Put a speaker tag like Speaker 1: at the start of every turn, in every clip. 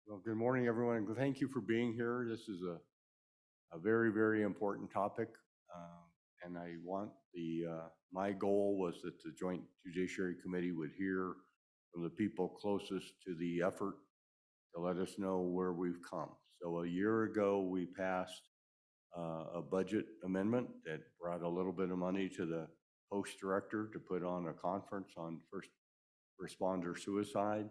Speaker 1: Well, good morning, everyone, and thank you for being here. This is a very, very important topic. And I want my goal was that the Joint Judiciary Committee would hear from the people closest to the effort to let us know where we've come. So a year ago, we passed a budget amendment that brought a little bit of money to the post director to put on a conference on first responder suicide.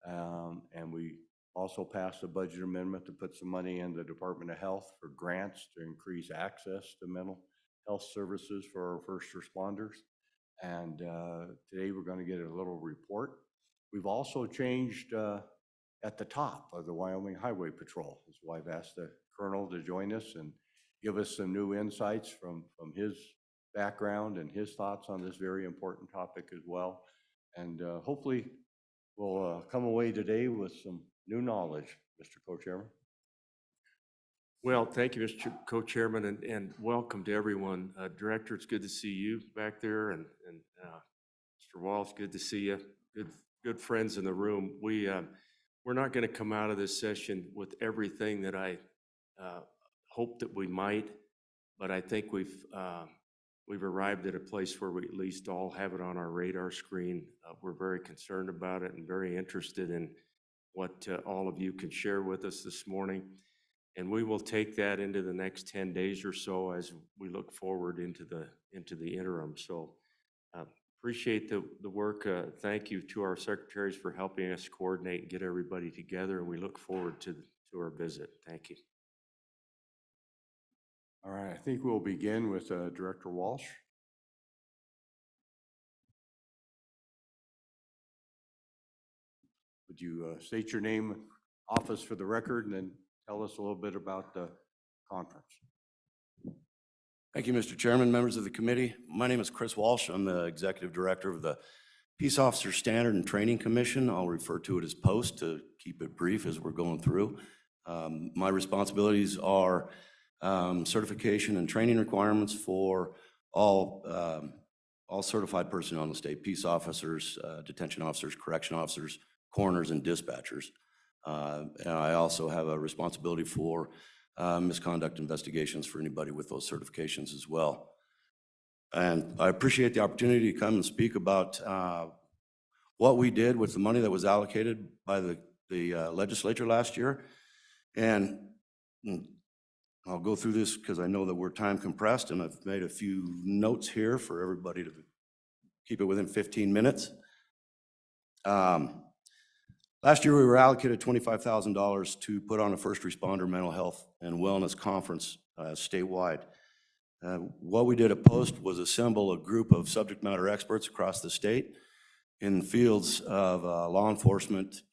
Speaker 1: And we also passed a budget amendment to put some money in the Department of Health for grants to increase access to mental health services for our first responders. And today we're going to get a little report. We've also changed at the top of the Wyoming Highway Patrol. That's why I've asked the Colonel to join us and give us some new insights from his background and his thoughts on this very important topic as well. And hopefully we'll come away today with some new knowledge, Mr. Co-Chairman.
Speaker 2: Well, thank you, Mr. Co-Chairman, and welcome to everyone. Director, it's good to see you back there, and Mr. Walsh, good to see you. Good friends in the room. We're not going to come out of this session with everything that I hoped that we might, but I think we've arrived at a place where we at least all have it on our radar screen. We're very concerned about it and very interested in what all of you can share with us this morning. And we will take that into the next 10 days or so as we look forward into the interim. So appreciate the work. Thank you to our secretaries for helping us coordinate and get everybody together. And we look forward to our visit. Thank you.
Speaker 1: All right, I think we'll begin with Director Walsh. Would you state your name, office for the record, and then tell us a little bit about the conference?
Speaker 3: Thank you, Mr. Chairman, members of the committee. My name is Chris Walsh. I'm the Executive Director of the Peace Officer Standard and Training Commission. I'll refer to it as POST to keep it brief as we're going through. My responsibilities are certification and training requirements for all certified personnel in the state: peace officers, detention officers, correction officers, coroners, and dispatchers. And I also have a responsibility for misconduct investigations for anybody with those certifications as well. And I appreciate the opportunity to come and speak about what we did with the money that was allocated by the legislature last year. And I'll go through this because I know that we're time compressed, and I've made a few notes here for everybody to keep it within 15 minutes. Last year, we were allocated $25,000 to put on a first responder mental health and wellness conference statewide. What we did at POST was assemble a group of subject matter experts across the state in fields of law enforcement,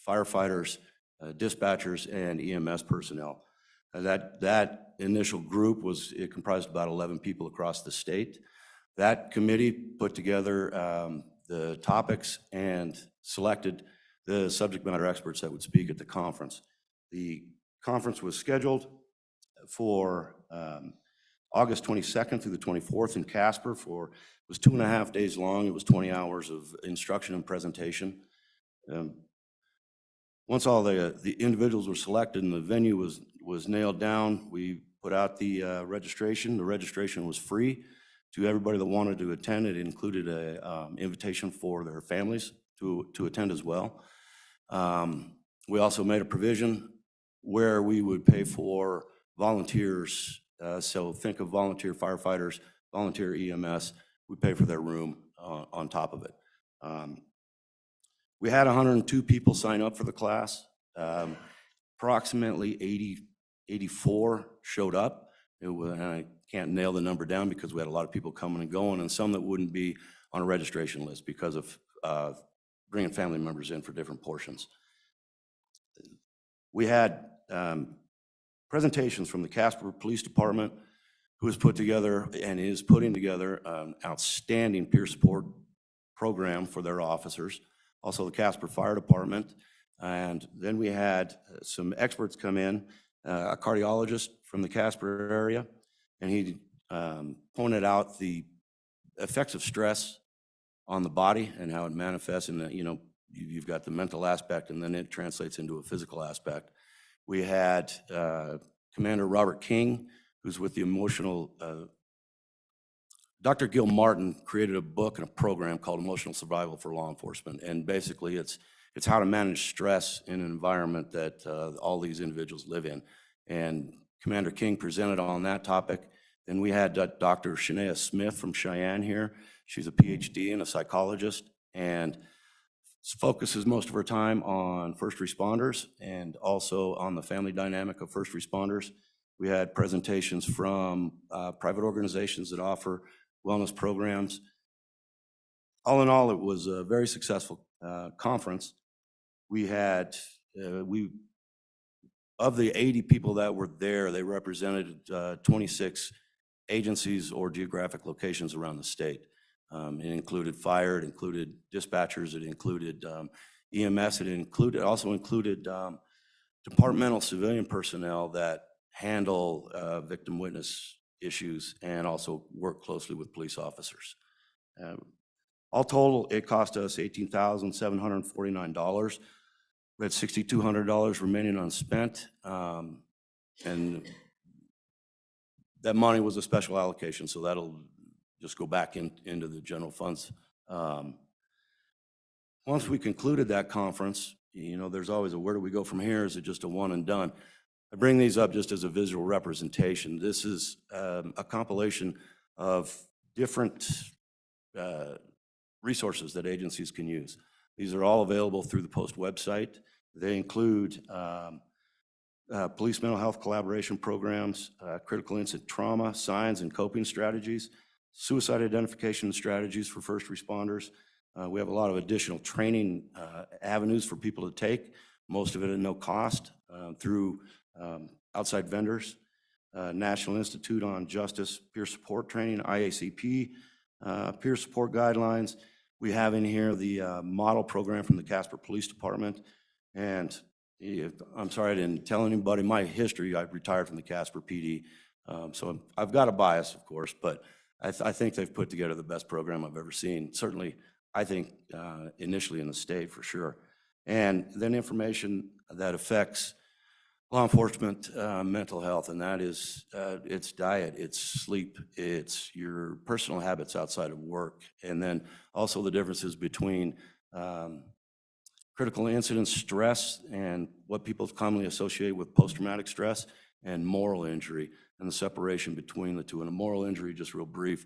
Speaker 3: firefighters, dispatchers, and EMS personnel. That initial group it comprised about 11 people across the state. That committee put together the topics and selected the subject matter experts that would speak at the conference. The conference was scheduled for August 22nd through the 24th in Casper. It was 2.5 days long. It was 20 hours of instruction and presentation. Once all the individuals were selected and the venue was nailed down, we put out the registration. The registration was free to everybody that wanted to attend. It included an invitation for their families to attend as well. We also made a provision where we would pay for volunteers. So think of volunteer firefighters, volunteer EMS. We pay for their room on top of it. We had 102 people sign up for the class. Approximately 84 showed up. And I can't nail the number down because we had a lot of people coming and going, and some that wouldn't be on a registration list because of bringing family members in for different portions. We had presentations from the Casper Police Department, who has put together and is putting together an outstanding peer support program for their officers. Also the Casper Fire Department. And then we had some experts come in, a cardiologist from the Casper area, and he pointed out the effects of stress on the body and how it manifests in you've got the mental aspect, and then it translates into a physical aspect. We had Commander Robert King, who's with the Dr. Gil Martin created a book and a program called Emotional Survival for Law Enforcement. And basically it's how to manage stress in an environment that all these individuals live in. And Commander King presented on that topic. Then we had Dr. Shania Smith from Cheyenne here. She's a PhD and a psychologist, and focuses most of her time on first responders and also on the family dynamic of first responders. We had presentations from private organizations that offer wellness programs. All in all, it was a very successful conference. We had, of the 80 people that were there, they represented 26 agencies or geographic locations around the state. It included fire, it included dispatchers, it included EMS, it also included departmental civilian personnel that handle victim witness issues and also work closely with police officers. All total, it cost us $18,749. We had $6,200 remaining unspent, and that money was a special allocation, so that'll just go back into the general funds. Once we concluded that conference, you know, there's always a where do we go from here? Is it just a one and done? I bring these up just as a visual representation. This is a compilation of different resources that agencies can use. These are all available through the Post website. They include police mental health collaboration programs, critical incident trauma, signs and coping strategies, suicide identification strategies for first responders. We have a lot of additional training avenues for people to take, most of it at no cost through outside vendors. National Institute on Justice Peer Support Training, IACP, peer support guidelines. We have in here the model program from the Casper Police Department. And I'm sorry I didn't tell anybody my history. I retired from the Casper PD. So I've got a bias, of course, but I think they've put together the best program I've ever seen. Certainly, I think initially in the state for sure. And then information that affects law enforcement mental health, and that is it's diet, it's sleep, it's your personal habits outside of work, and then also the differences between critical incident stress and what people commonly associate with post-traumatic stress and moral injury, and the separation between the two. And a moral injury, just real brief,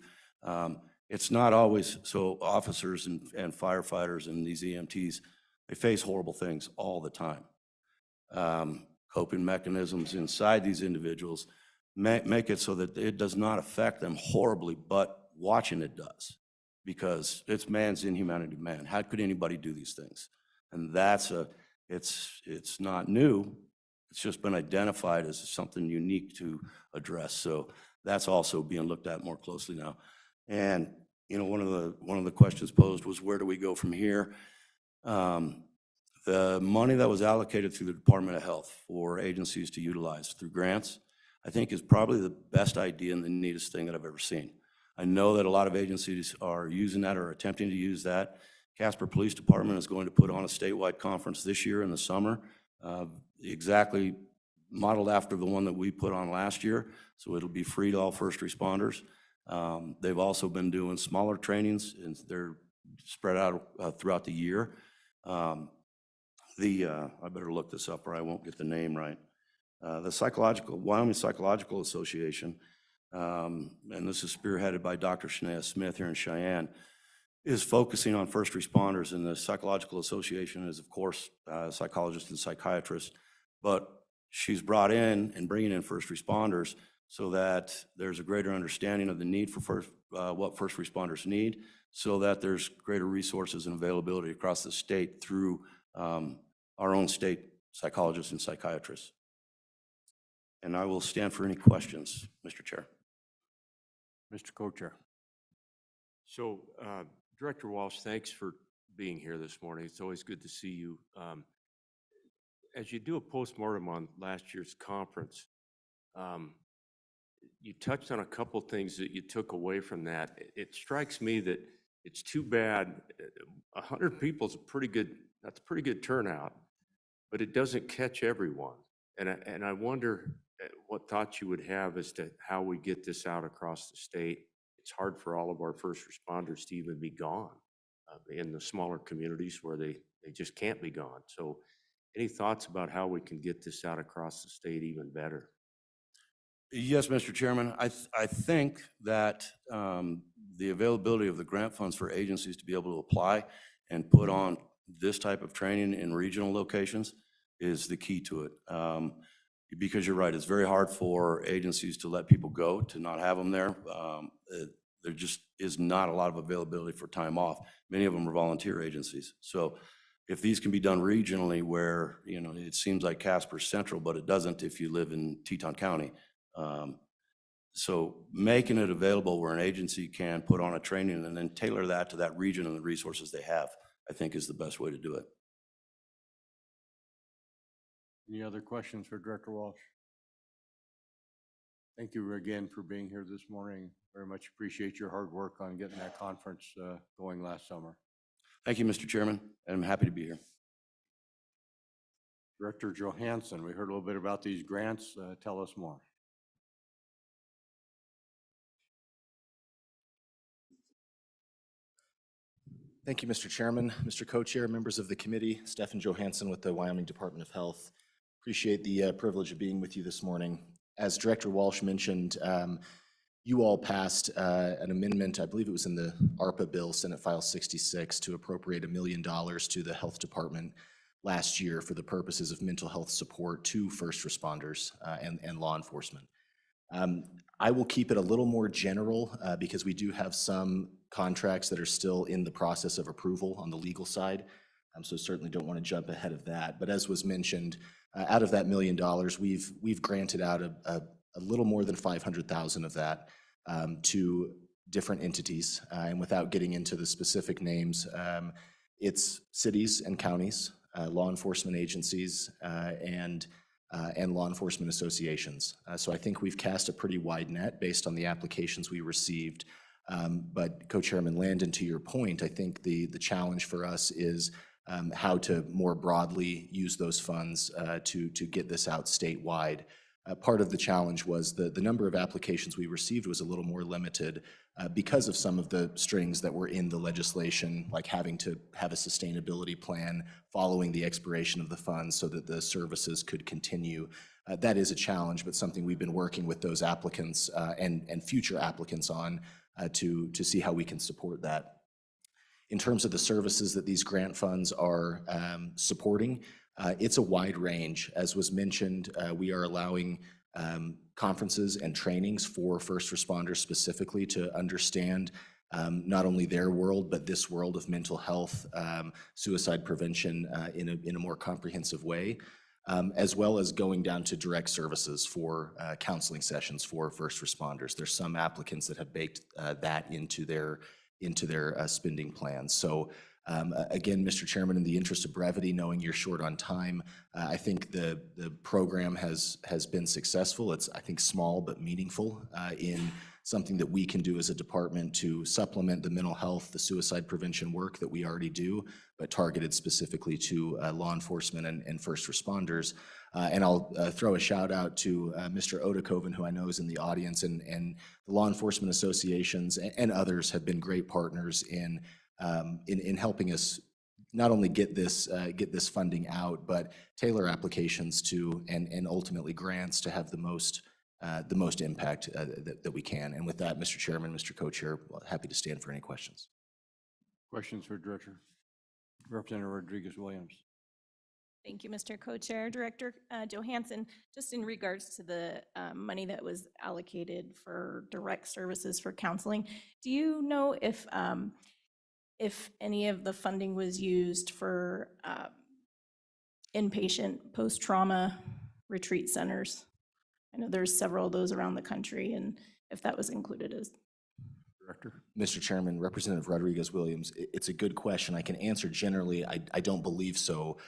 Speaker 3: it's not always, so officers and firefighters and these EMTs, they face horrible things all the time. Coping mechanisms inside these individuals make it so that it does not affect them horribly, but watching it does, because it's man's inhumanity to man. How could anybody do these things? And it's not new. It's just been identified as something unique to address. So that's also being looked at more closely now. And you know, one of the questions posed was, where do we go from here? The money that was allocated through the Department of Health for agencies to utilize through grants, I think is probably the best idea and the neatest thing that I've ever seen. I know that a lot of agencies are using that or attempting to use that. Casper Police Department is going to put on a statewide conference this year in the summer, exactly modeled after the one that we put on last year. So it'll be free to all first responders. They've also been doing smaller trainings, and they're spread out throughout the year. I better look this up or I won't get the name right. The Wyoming Psychological Association, and this is spearheaded by Dr. Shania Smith here in Cheyenne, is focusing on first responders. And the Psychological Association is, of course, psychologists and psychiatrists, but she's brought in and bringing in first responders so that there's a greater understanding of the need for what first responders need, so that there's greater resources and availability across the state through our own state psychologists and psychiatrists. And I will stand for any questions, Mr. Chair.
Speaker 1: Mr. Co-Chair.
Speaker 2: So, Director Walsh, thanks for being here this morning. It's always good to see you. As you do a postmortem on last year's conference, you touched on a couple things that you took away from that. It strikes me that it's too bad. 100 people is a pretty good That's a pretty good turnout, but it doesn't catch everyone. And I wonder what thoughts you would have as to how we get this out across the state. It's hard for all of our first responders to even be gone in the smaller communities where they just can't be gone. So any thoughts about how we can get this out across the state even better?
Speaker 3: Yes, Mr. Chairman. I think that the availability of the grant funds for agencies to be able to apply and put on this type of training in regional locations is the key to it. Because you're right, it's very hard for agencies to let people go, to not have them there. There just is not a lot of availability for time off. Many of them are volunteer agencies. So if these can be done regionally where, you know, it seems like Casper's central, but it doesn't if you live in Teton County. So making it available where an agency can put on a training and then tailor that to that region and the resources they have, I think is the best way to do it.
Speaker 1: Any other questions for Director Walsh? Thank you again for being here this morning. Very much appreciate your hard work on getting that conference going last summer.
Speaker 3: Thank you, Mr. Chairman, and I'm happy to be here.
Speaker 1: Director Johansson, we heard a little bit about these grants. Tell us more.
Speaker 4: Thank you, Mr. Chairman, Mr. Co-Chair, members of the committee, Stephen Johansson with the Wyoming Department of Health. Appreciate the privilege of being with you this morning. As Director Walsh mentioned, you all passed an amendment, I believe it was in the ARPA bill, Senate File 66, to appropriate $1 million to the Health Department last year for the purposes of mental health support to first responders and law enforcement. I will keep it a little more general because we do have some contracts that are still in the process of approval on the legal side. So certainly don't want to jump ahead of that. But as was mentioned, out of that $1 million, we've granted out a little more than 500,000 of that to different entities. And without getting into the specific names, it's cities and counties, law enforcement agencies, and law enforcement associations. So I think we've cast a pretty wide net based on the applications we received. But Co-Chairman Landon, to your point, I think the challenge for us is how to more broadly use those funds to get this out statewide. Part of the challenge was the number of applications we received was a little more limited because of some of the strings that were in the legislation, like having to have a sustainability plan following the expiration of the funds so that the services could continue. That is a challenge, but something we've been working with those applicants and future applicants on to see how we can support that. In terms of the services that these grant funds are supporting, it's a wide range. As was mentioned, we are allowing conferences and trainings for first responders specifically to understand not only their world, but this world of mental health, suicide prevention in a more comprehensive way, as well as going down to direct services for counseling sessions for first responders. There's some applicants that have baked that into their spending plans. So again, Mr. Chairman, in the interest of brevity, knowing you're short on time, I think the program has been successful. It's, I think, small but meaningful in something that we can do as a department to supplement the mental health, the suicide prevention work that we already do, but targeted specifically to law enforcement and first responders. And I'll throw a shout out to Mr. Odekoven, who I know is in the audience, and the law enforcement associations and others have been great partners in helping us not only get this funding out, but tailor applications to and ultimately grants to have the most impact that we can. And with that, Mr. Chairman, Mr. Co-Chair, happy to stand for any questions.
Speaker 1: Questions for Director? Representative Rodriguez-Williams.
Speaker 5: Thank you, Mr. Co-Chair. Director Johansson, just in regards to the money that was allocated for direct services for counseling, do you know if any of the funding was used for inpatient post-trauma retreat centers? I know there's several of those around the country, and if that was included as.
Speaker 1: Director.
Speaker 4: Mr. Chairman, Representative Rodriguez-Williams, it's a good question. I can answer generally, I don't believe so,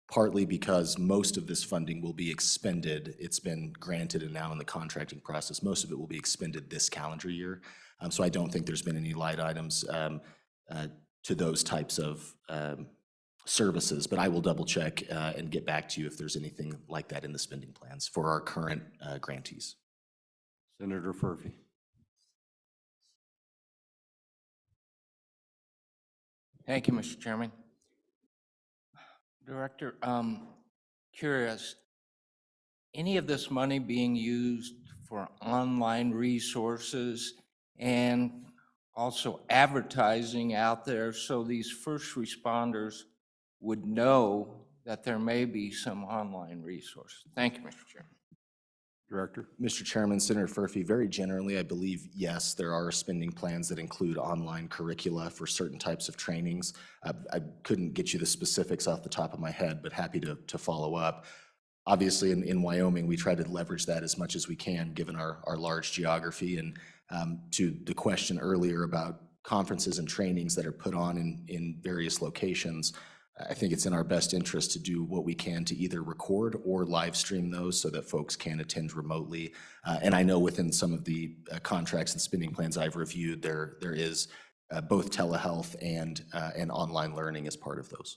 Speaker 4: partly because most of this funding will be expended. It's been granted and now in the contracting process, most of it will be expended this calendar year. So I don't think there's been any light items to those types of services, but I will double check and get back to you if there's anything like that in the spending plans for our current grantees.
Speaker 1: Senator Furphy.
Speaker 6: Thank you, Mr. Chairman. Director, curious, any of this money being used for online resources and also advertising out there so these first responders would know that there may be some online resources? Thank you, Mr. Chairman.
Speaker 1: Director.
Speaker 4: Mr. Chairman, Senator Furphy, very generally, I believe, yes, there are spending plans that include online curricula for certain types of trainings. I couldn't get you the specifics off the top of my head, but happy to follow up. Obviously, in Wyoming, we try to leverage that as much as we can, given our large geography. And to the question earlier about conferences and trainings that are put on in various locations, I think it's in our best interest to do what we can to either record or live stream those so that folks can attend remotely. And I know within some of the contracts and spending plans I've reviewed, there is both telehealth and online learning as part of those.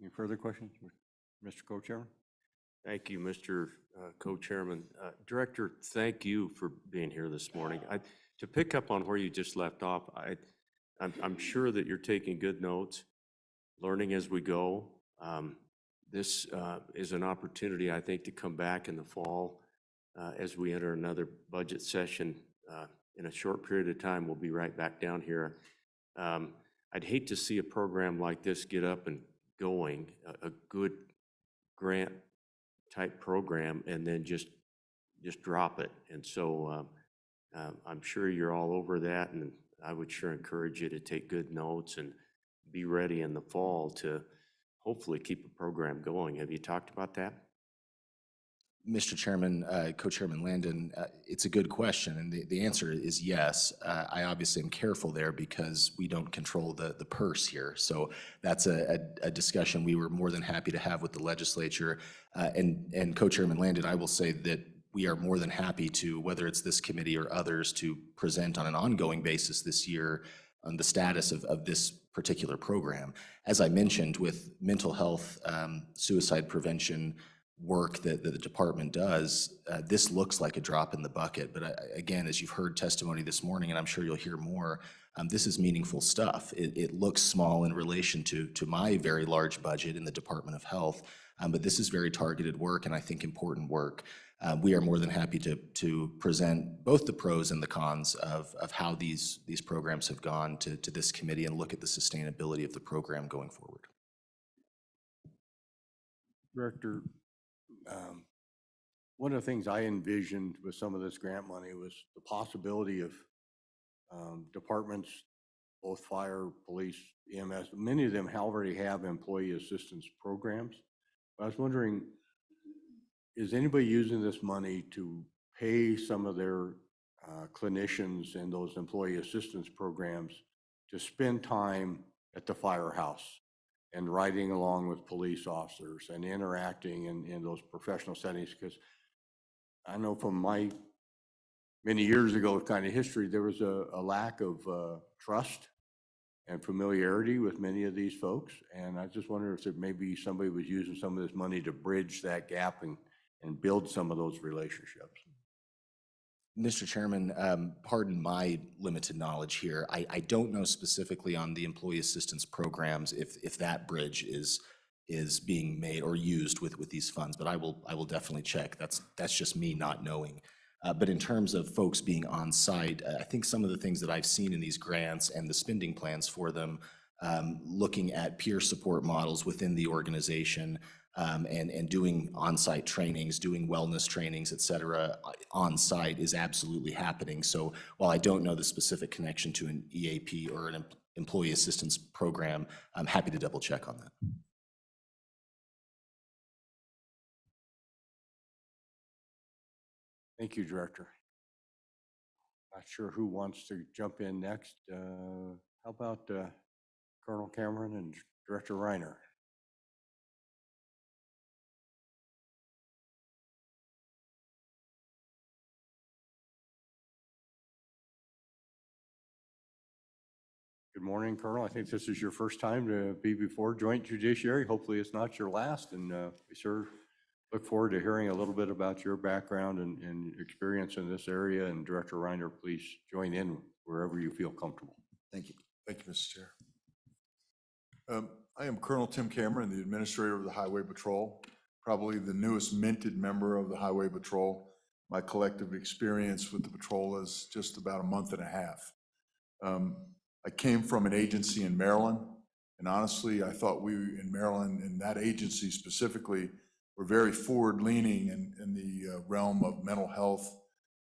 Speaker 1: Any further questions, Mr. Co-Chairman?
Speaker 2: Thank you, Mr. Co-Chairman. Director, thank you for being here this morning. To pick up on where you just left off, I'm sure that you're taking good notes, learning as we go. This is an opportunity, I think, to come back in the fall as we enter another budget session. In a short period of time, we'll be right back down here. I'd hate to see a program like this get up and going, a good grant type program, and then just drop it. And so I'm sure you're all over that, and I would sure encourage you to take good notes and be ready in the fall to hopefully keep a program going. Have you talked about that?
Speaker 4: Mr. Chairman, Co-Chairman Landon, it's a good question, and the answer is yes. I obviously am careful there because we don't control the purse here. So that's a discussion we were more than happy to have with the legislature. And Co-Chairman Landon, I will say that we are more than happy to, whether it's this committee or others, to present on an ongoing basis this year on the status of this particular program. As I mentioned, with mental health, suicide prevention work that the department does, this looks like a drop in the bucket. But again, as you've heard testimony this morning, and I'm sure you'll hear more, this is meaningful stuff. It looks small in relation to my very large budget in the Department of Health, but this is very targeted work and I think important work. We are more than happy to present both the pros and the cons of how these programs have gone to this committee and look at the sustainability of the program going forward.
Speaker 1: Director, one of the things I envisioned with some of this grant money was the possibility of departments, both fire, police, EMS, many of them already have employee assistance programs. I was wondering, is anybody using this money to pay some of their clinicians in those employee assistance programs to spend time at the firehouse and riding along with police officers and interacting in those professional settings? Because I know from my many years ago kind of history, there was a lack of trust and familiarity with many of these folks. And I just wonder if there maybe somebody was using some of this money to bridge that gap and build some of those relationships.
Speaker 4: Mr. Chairman, pardon my limited knowledge here. I don't know specifically on the employee assistance programs if that bridge is being made or used with these funds, but I will definitely check. That's just me not knowing. But in terms of folks being on site, I think some of the things that I've seen in these grants and the spending plans for them, looking at peer support models within the organization, and doing on-site trainings, doing wellness trainings, et cetera, on-site is absolutely happening. So while I don't know the specific connection to an EAP or an employee assistance program, I'm happy to double check on that.
Speaker 1: Thank you, Director. Not sure who wants to jump in next. How about Colonel Cameron and Director Reiner? Good morning, Colonel. I think this is your first time to be before Joint Judiciary. Hopefully it's not your last, and we sure look forward to hearing a little bit about your background and experience in this area. And Director Reiner, please join in wherever you feel comfortable.
Speaker 7: Thank you. Thank you, Mr. Chair. I am Colonel Tim Cameron, the Administrator of the Highway Patrol, probably the newest minted member of the Highway Patrol. My collective experience with the patrol is just about a month and a half. I came from an agency in Maryland, and honestly, I thought we in Maryland, in that agency specifically, were very forward-leaning in the realm of mental health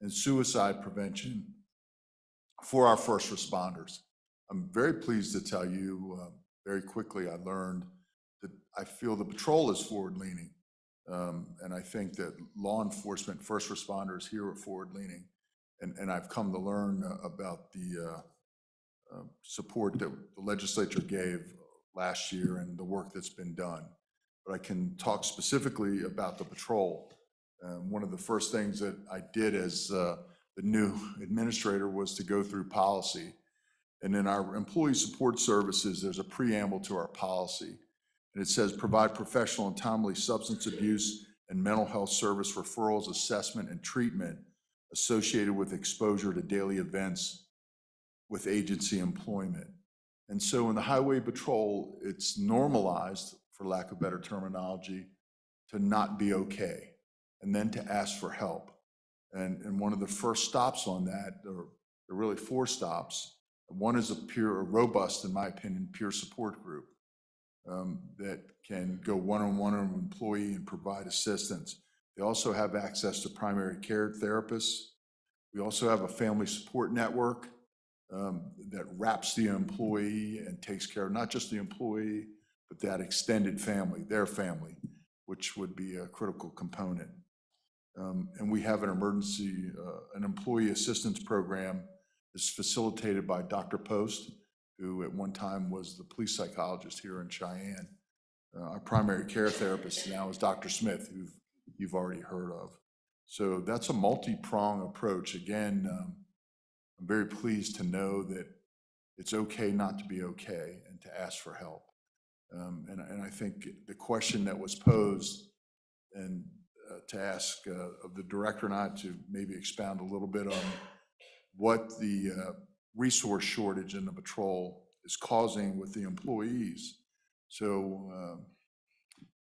Speaker 7: and suicide prevention for our first responders. I'm very pleased to tell you, very quickly I learned that I feel the patrol is forward-leaning. And I think that law enforcement, first responders here are forward-leaning. And I've come to learn about the support that the legislature gave last year and the work that's been done. But I can talk specifically about the patrol. One of the first things that I did as the new administrator was to go through policy. And in our employee support services, there's a preamble to our policy. And it says, provide professional and timely substance abuse and mental health service referrals, assessment, and treatment associated with exposure to daily events with agency employment. And so in the Highway Patrol, it's normalized, for lack of better terminology, to not be okay, and then to ask for help. And one of the first stops on that, or there are really 4 stops. One is a robust, in my opinion, peer support group that can go one-on-one with an employee and provide assistance. They also have access to primary care therapists. We also have a family support network that wraps the employee and takes care of not just the employee, but that extended family, their family, which would be a critical component. And we have an employee assistance program that's facilitated by Dr. Post, who at one time was the police psychologist here in Cheyenne. Our primary care therapist now is Dr. Smith, who you've already heard of. So that's a multi-prong approach. Again, I'm very pleased to know that it's okay not to be okay and to ask for help. And I think the question that was posed, and to ask of the director and I to maybe expound a little bit on what the resource shortage in the patrol is causing with the employees. So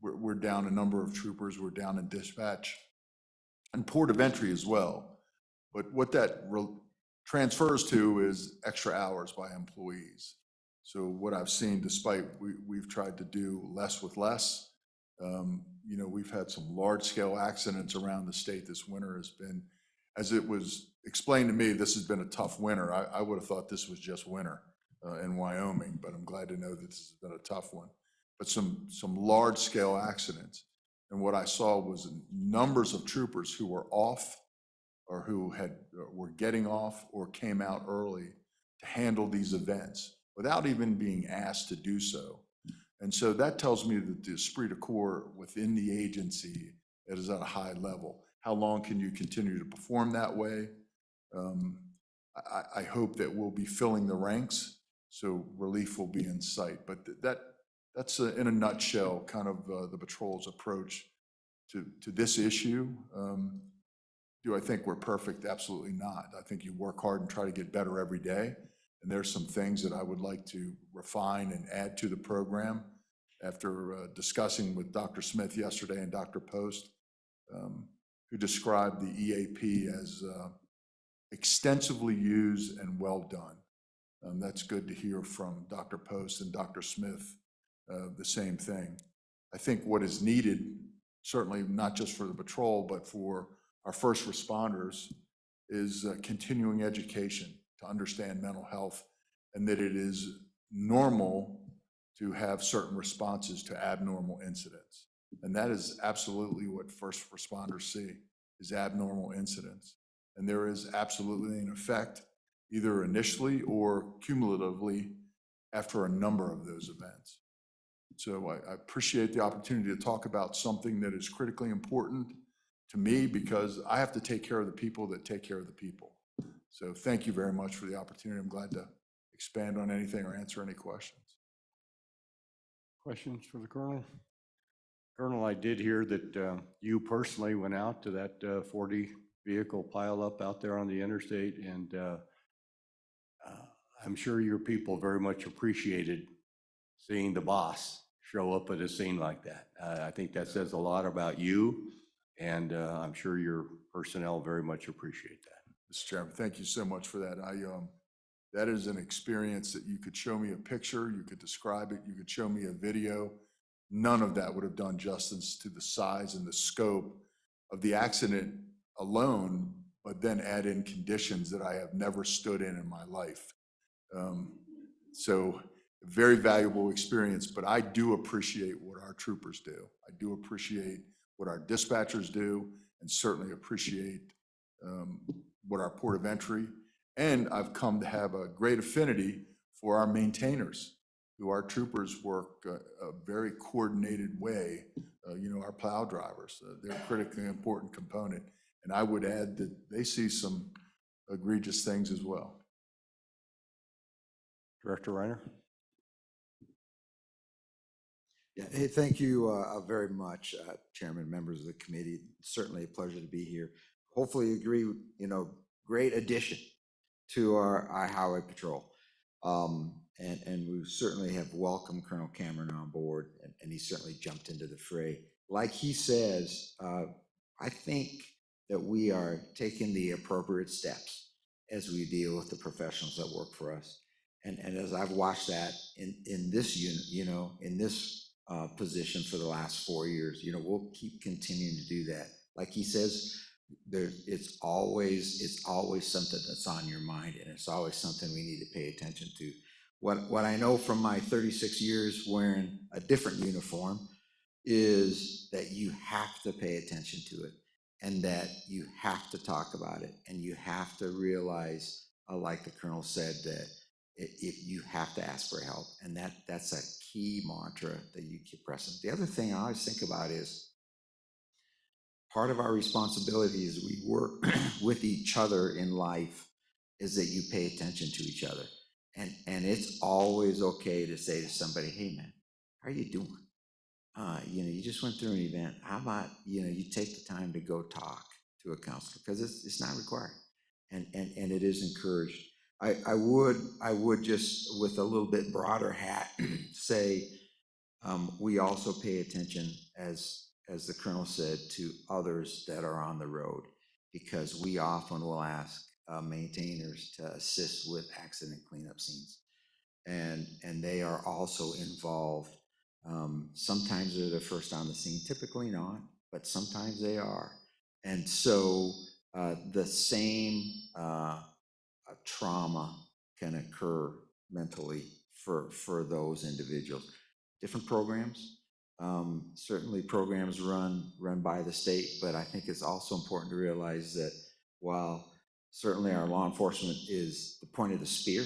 Speaker 7: we're down a number of troopers, we're down in dispatch and port of entry as well. But what that transfers to is extra hours by employees. So what I've seen, despite we've tried to do less with less, you know, we've had some large scale accidents around the state this winter. Has been, as it was explained to me, this has been a tough winter. I would have thought this was just winter in Wyoming, but I'm glad to know that this has been a tough one. But some large scale accidents. And what I saw was numbers of troopers who were off or who were getting off or came out early to handle these events without even being asked to do so. And so that tells me that the esprit de corps within the agency is at a high level. How long can you continue to perform that way? I hope that we'll be filling the ranks, so relief will be in sight. But that's in a nutshell kind of the patrol's approach to this issue. Do I think we're perfect? Absolutely not. I think you work hard and try to get better every day. And there's some things that I would like to refine and add to the program. After discussing with Dr. Smith yesterday and Dr. Post, who described the EAP as extensively used and well done. That's good to hear from Dr. Post and Dr. Smith, the same thing. I think what is needed, certainly not just for the patrol, but for our first responders, is continuing education to understand mental health and that it is normal to have certain responses to abnormal incidents. And that is absolutely what first responders see, is abnormal incidents. And there is absolutely an effect, either initially or cumulatively, after a number of those events. So I appreciate the opportunity to talk about something that is critically important to me, because I have to take care of the people that take care of the people. So thank you very much for the opportunity. I'm glad to expand on anything or answer any questions.
Speaker 1: Questions for the Colonel? Colonel, I did hear that you personally went out to that 40 vehicle pileup out there on the interstate, and I'm sure your people very much appreciated seeing the boss show up at a scene like that. I think that says a lot about you, and I'm sure your personnel very much appreciate that.
Speaker 7: Mr. Chairman, thank you so much for that. That is an experience that you could show me a picture, you could describe it, you could show me a video. None of that would have done justice to the size and the scope of the accident alone, but then add in conditions that I have never stood in my life. So very valuable experience, but I do appreciate what our troopers do. I do appreciate what our dispatchers do, and certainly appreciate what our port of entry. And I've come to have a great affinity for our maintainers, who our troopers work a very coordinated way. Our plow drivers, they're a critically important component. And I would add that they see some egregious things as well.
Speaker 1: Director Reiner?
Speaker 8: Yeah, hey, thank you very much, Chairman, members of the committee. Certainly a pleasure to be here. Hopefully you agree, great addition to our highway patrol. And we certainly have welcomed Colonel Cameron on board, and he certainly jumped into the fray. Like he says, I think that we are taking the appropriate steps as we deal with the professionals that work for us. And as I've watched that in this unit, in this position for the last 4 years, we'll keep continuing to do that. Like he says, it's always something that's on your mind, and it's always something we need to pay attention to. What I know from my 36 years wearing a different uniform is that you have to pay attention to it, and that you have to talk about it, and you have to realize, like the Colonel said, that if you have to ask for help, and that's a key mantra that you keep pressing. The other thing I always think about is part of our responsibility as we work with each other in life is that you pay attention to each other. And it's always okay to say to somebody, hey man, how are you doing? You just went through an event. How about, you take the time to go talk to a counselor, because it's not required, and it is encouraged. I would just, with a little bit broader hat, say we also pay attention, as the Colonel said, to others that are on the road, because we often will ask maintainers to assist with accident cleanup scenes, and they are also involved. Sometimes they're the first on the scene, typically not, but sometimes they are. And so the same trauma can occur mentally for those individuals. Different programs, certainly programs run by the state, but I think it's also important to realize that while certainly our law enforcement is the point of the spear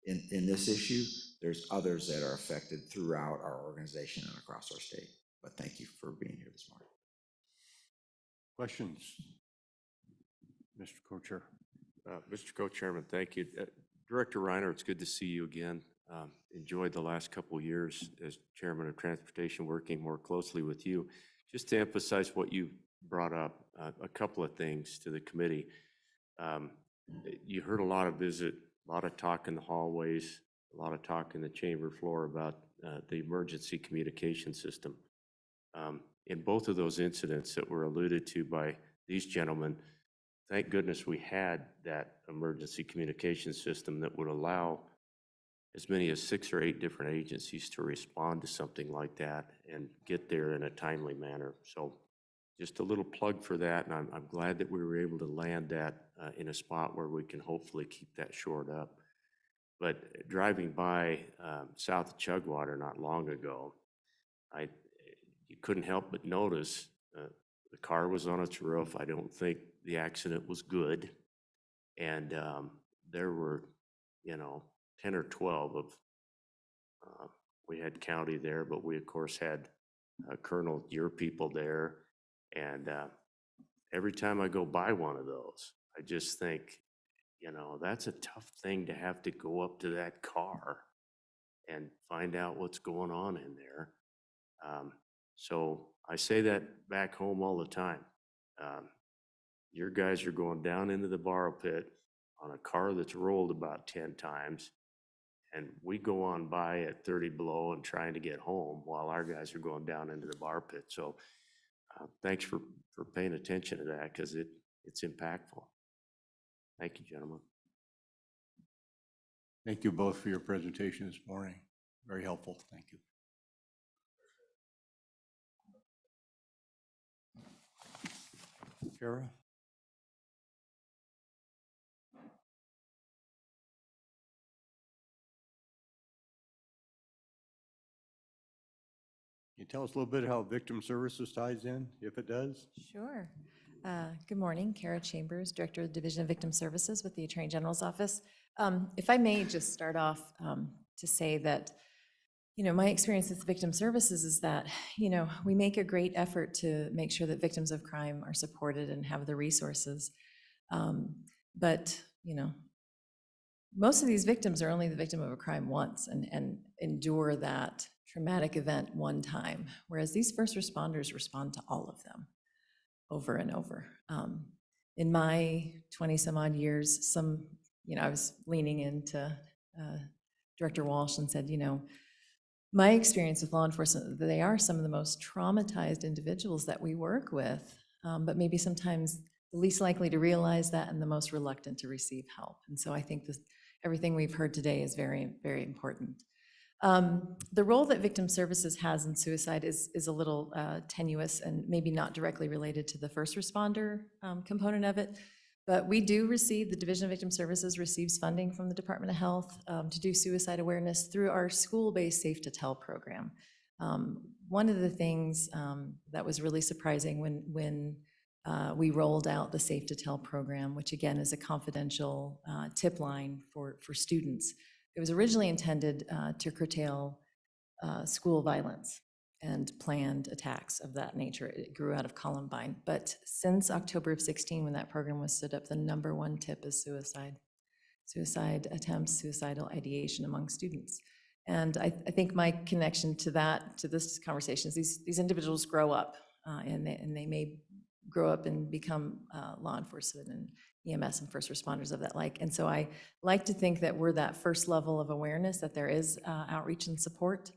Speaker 8: in this issue, there's others that are affected throughout our organization and across our state. But thank you for being here this morning.
Speaker 1: Questions? Mr. Co-Chair.
Speaker 2: Mr. Co-Chairman, thank you. Director Reiner, it's good to see you again. Enjoyed the last couple of years as Chairman of Transportation, working more closely with you. Just to emphasize what you brought up, a couple of things to the committee. You heard a lot of talk in the hallways, a lot of talk in the chamber floor about the emergency communication system. In both of those incidents that were alluded to by these gentlemen, thank goodness we had that emergency communication system that would allow as many as 6 or 8 different agencies to respond to something like that and get there in a timely manner. So just a little plug for that, and I'm glad that we were able to land that in a spot where we can hopefully keep that shored up. But driving by south of Chugwater not long ago, you couldn't help but notice the car was on its roof. I don't think the accident was good. And there were, 10 or 12 of, we had county there, but we of course had Colonel, your people there. And every time I go by one of those, I just think You know, that's a tough thing to have to go up to that car and find out what's going on in there. So I say that back home all the time. Your guys are going down into the borrow pit on a car that's rolled about 10 times, and we go on by at 30 below and trying to get home while our guys are going down into the bar pit. So thanks for paying attention to that, because it's impactful. Thank you, gentlemen.
Speaker 1: Thank you both for your presentation this morning. Very helpful. Thank you. Kara? Can you tell us a little bit how victim services ties in, if it does?
Speaker 9: Sure. Good morning, Kara Chambers, Director of the Division of Victim Services with the Attorney General's Office. If I may just start off to say that, my experience with victim services is that, we make a great effort to make sure that victims of crime are supported and have the resources. But, most of these victims are only the victim of a crime once and endure that traumatic event one time, whereas these first responders respond to all of them over and over. In my 20 some odd years, I was leaning into Director Walsh and said, my experience with law enforcement, they are some of the most traumatized individuals that we work with, but maybe sometimes the least likely to realize that and the most reluctant to receive help. And so I think everything we've heard today is very, very important. The role that victim services has in suicide is a little tenuous and maybe not directly related to the first responder component of it, but we do receive, the Division of Victim Services receives funding from the Department of Health to do suicide awareness through our school-based Safe to Tell program. One of the things that was really surprising when we rolled out the Safe to Tell program, which again is a confidential tip line for students. It was originally intended to curtail school violence and planned attacks of that nature. It grew out of Columbine. But since October of 16, when that program was stood up, the #1 tip is suicide. Suicide attempts, suicidal ideation among students. And I think my connection to this conversation is these individuals grow up and they may grow up and become law enforcement and EMS and first responders of that like. And so I like to think that we're that first level of awareness, that there is outreach and support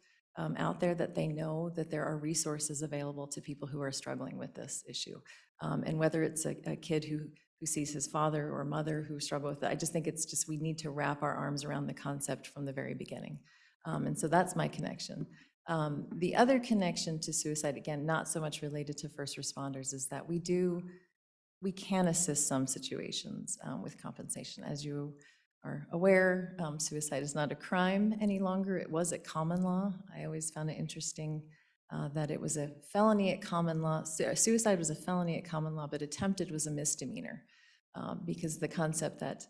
Speaker 9: out there, that they know that there are resources available to people who are struggling with this issue. And whether it's a kid who sees his father or mother who struggle with it, I just think we need to wrap our arms around the concept from the very beginning. And so that's my connection. The other connection to suicide, again, not so much related to first responders, is that we can assist some situations with compensation. As you are aware, suicide is not a crime any longer. It was at common law. I always found it interesting that it was a felony at common law. Suicide was a felony at common law, but attempted was a misdemeanor because the concept that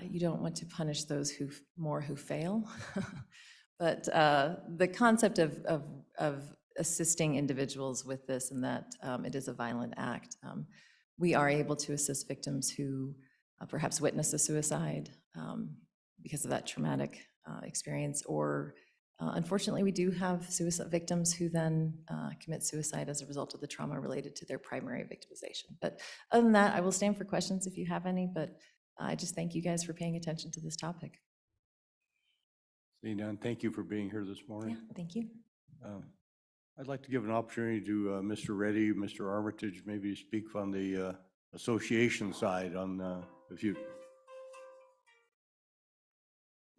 Speaker 9: you don't want to punish those who fail. But the concept of assisting individuals with this and that it is a violent act. We are able to assist victims who perhaps witness a suicide because of that traumatic experience, or unfortunately, we do have suicide victims who then commit suicide as a result of the trauma related to their primary victimization. But other than that, I will stand for questions if you have any, but I just thank you guys for paying attention to this topic.
Speaker 1: Seeing none, thank you for being here this morning.
Speaker 9: Yeah, thank you.
Speaker 1: I'd like to give an opportunity to Mr. Reddy, Mr. Armitage, maybe speak on the association side on if you.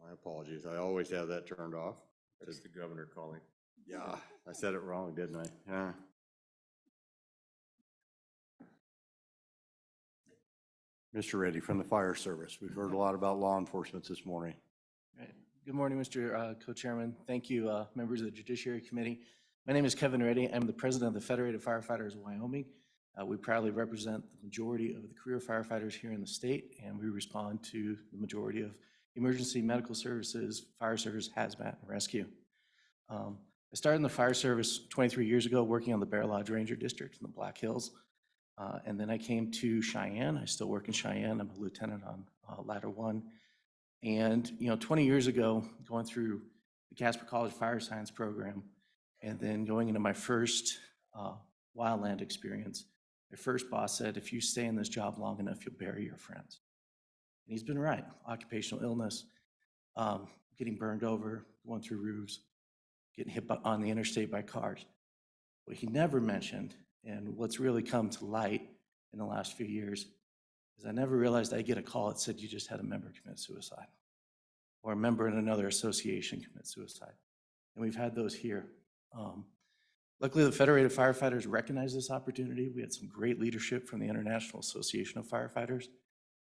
Speaker 1: My apologies. I always have that turned off.
Speaker 2: That's the governor calling.
Speaker 1: Yeah, I said it wrong, didn't I? Yeah. Mr. Reddy from the Fire Service. We've heard a lot about law enforcement this morning.
Speaker 10: Right. Good morning, Mr. Co-Chairman. Thank you, members of the Judiciary Committee. My name is Kevin Reddy. I'm the president of the Federated Firefighters of Wyoming. We proudly represent the majority of the career firefighters here in the state, and we respond to the majority of emergency medical services, fire service, hazmat, and rescue. I started in the fire service 23 years ago, working on the Bear Lodge Ranger District in the Black Hills. And then I came to Cheyenne. I still work in Cheyenne. I'm a lieutenant on Ladder 1. And, 20 years ago, going through the Casper College Fire Science program, and then going into my first wildland experience, my first boss said, if you stay in this job long enough, you'll bury your friends. And he's been right. Occupational illness, getting burned over, going through roofs, getting hit on the interstate by cars. What he never mentioned, and what's really come to light in the last few years, is I never realized I'd get a call that said you just had a member commit suicide, or a member in another association commit suicide. And we've had those here. Luckily, the Federated Firefighters recognized this opportunity. We had some great leadership from the International Association of Firefighters.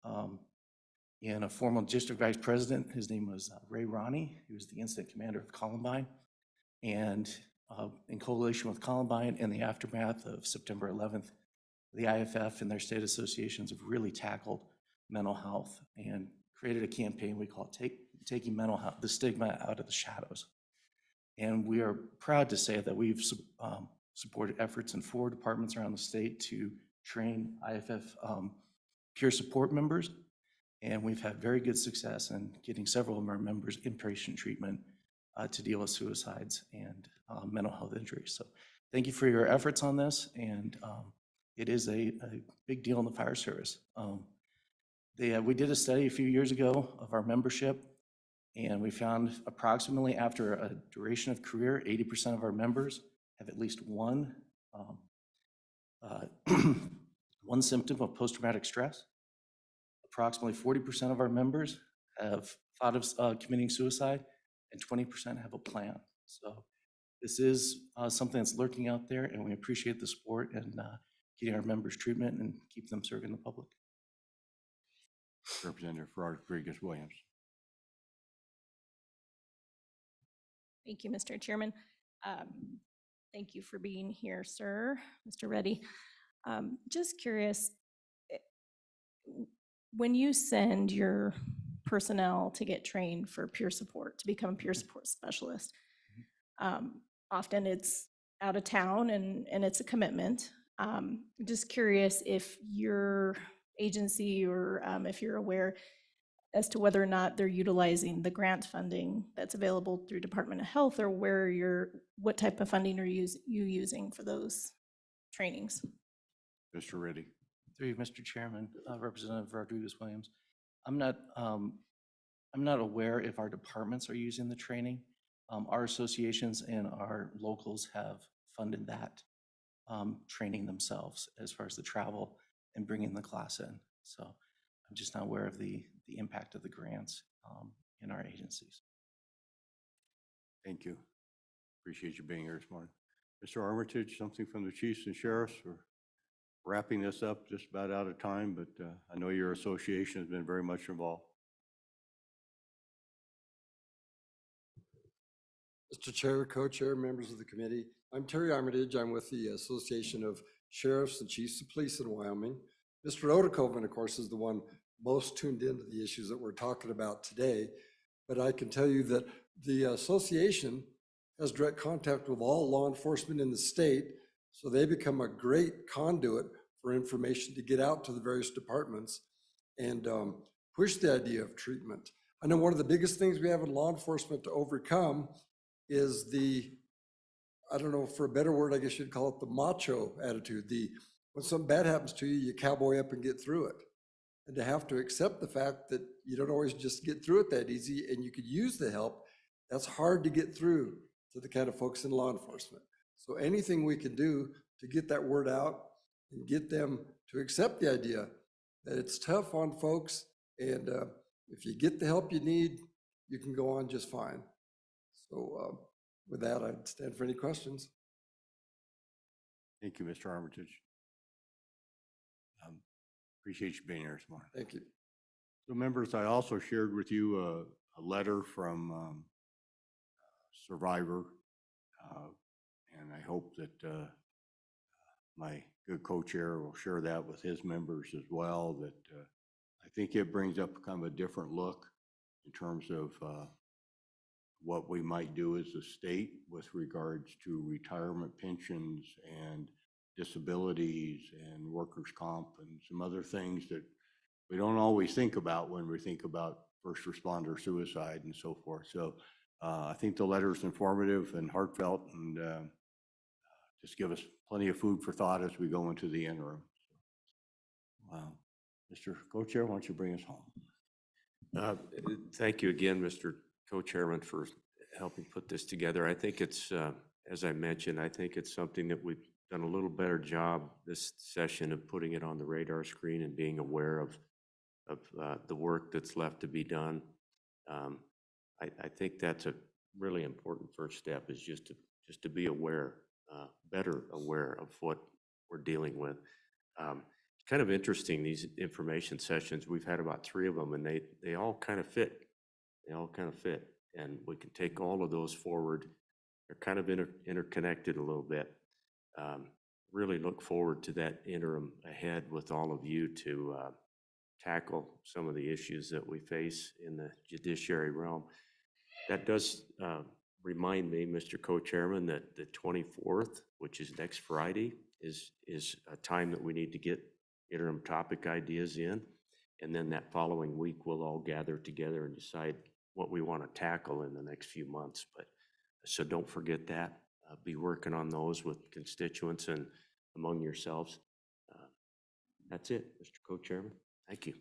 Speaker 10: And a former district vice president, his name was Ray Ronnie. He was the incident commander of Columbine. And in coalition with Columbine in the aftermath of September 11th, the IFF and their state associations have really tackled mental health and created a campaign we call Taking Mental Health, the Stigma Out of the Shadows. And we are proud to say that we've supported efforts in 4 departments around the state to train IFF peer support members. And we've had very good success in getting several of our members inpatient treatment to deal with suicides and mental health injuries. So thank you for your efforts on this. And it is a big deal in the fire service. We did a study a few years ago of our membership, and we found approximately after a duration of career, 80% of our members have at least one symptom of post-traumatic stress. Approximately 40% of our members have thought of committing suicide, and 20% have a plan. So this is something that's lurking out there, and we appreciate the support and getting our members treatment and keep them serving the public.
Speaker 1: Representative Rodriguez-Williams.
Speaker 5: Thank you, Mr. Chairman. Thank you for being here, sir, Mr. Reddy. Just curious, when you send your personnel to get trained for peer support, to become a peer support specialist, often it's out of town and it's a commitment. Just curious if your agency or if you're aware as to whether or not they're utilizing the grant funding that's available through Department of Health, or what type of funding are you using for those trainings?
Speaker 1: Mr. Reddy.
Speaker 10: Through you, Mr. Chairman, Representative Rodriguez-Williams. I'm not aware if our departments are using the training. Our associations and our locals have funded that training themselves as far as the travel and bringing the class in. So I'm just not aware of the impact of the grants in our agencies.
Speaker 1: Thank you. Appreciate you being here this morning. Mr. Armitage, something from the chiefs and sheriffs? We're wrapping this up, just about out of time, but I know your association has been very much involved.
Speaker 11: Mr. Chair, Co-Chair, members of the committee, I'm Terry Armitage. I'm with the Association of Sheriffs and Chiefs of Police in Wyoming. Mr. Oderkoven, of course, is the one most tuned into the issues that we're talking about today. But I can tell you that the association has direct contact with all law enforcement in the state, so they become a great conduit for information to get out to the various departments and push the idea of treatment. I know one of the biggest things we have in law enforcement to overcome is I don't know, for a better word, I guess you'd call it the macho attitude. When something bad happens to you, you cowboy up and get through it. And to have to accept the fact that you don't always just get through it that easy and you could use the help, that's hard to get through to the kind of folks in law enforcement. So anything we can do to get that word out and get them to accept the idea that it's tough on folks, and if you get the help you need, you can go on just fine. So with that, I'd stand for any questions.
Speaker 1: Thank you, Mr. Armitage. Appreciate you being here this morning.
Speaker 11: Thank you.
Speaker 1: So members, I also shared with you a letter from survivor, and I hope that my good co-chair will share that with his members as well, that I think it brings up kind of a different look in terms of what we might do as a state with regards to retirement pensions and disabilities and workers' comp and some other things that we don't always think about when we think about first responder suicide and so forth. So I think the letter is informative and heartfelt, and just give us plenty of food for thought as we go into the interim. Mr. Co-Chair, why don't you bring us home?
Speaker 2: Thank you again, Mr. Co-Chairman, for helping put this together. I think it's, as I mentioned, I think it's something that we've done a little better job this session of putting it on the radar screen and being aware of the work that's left to be done. I think that's a really important first step, is just to be aware, better aware of what we're dealing with. It's kind of interesting, these information sessions, we've had about 3 of them, and they all kind of fit. They all kind of fit, and we can take all of those forward. They're kind of interconnected a little bit. Really look forward to that interim ahead with all of you to tackle some of the issues that we face in the judiciary realm. That does remind me, Mr. Co-Chairman, that the 24th, which is next Friday, is a time that we need to get interim topic ideas in. And then that following week, we'll all gather together and decide what we want to tackle in the next few months. But so don't forget that. Be working on those with constituents and among yourselves. That's it, Mr. Co-Chairman. Thank you.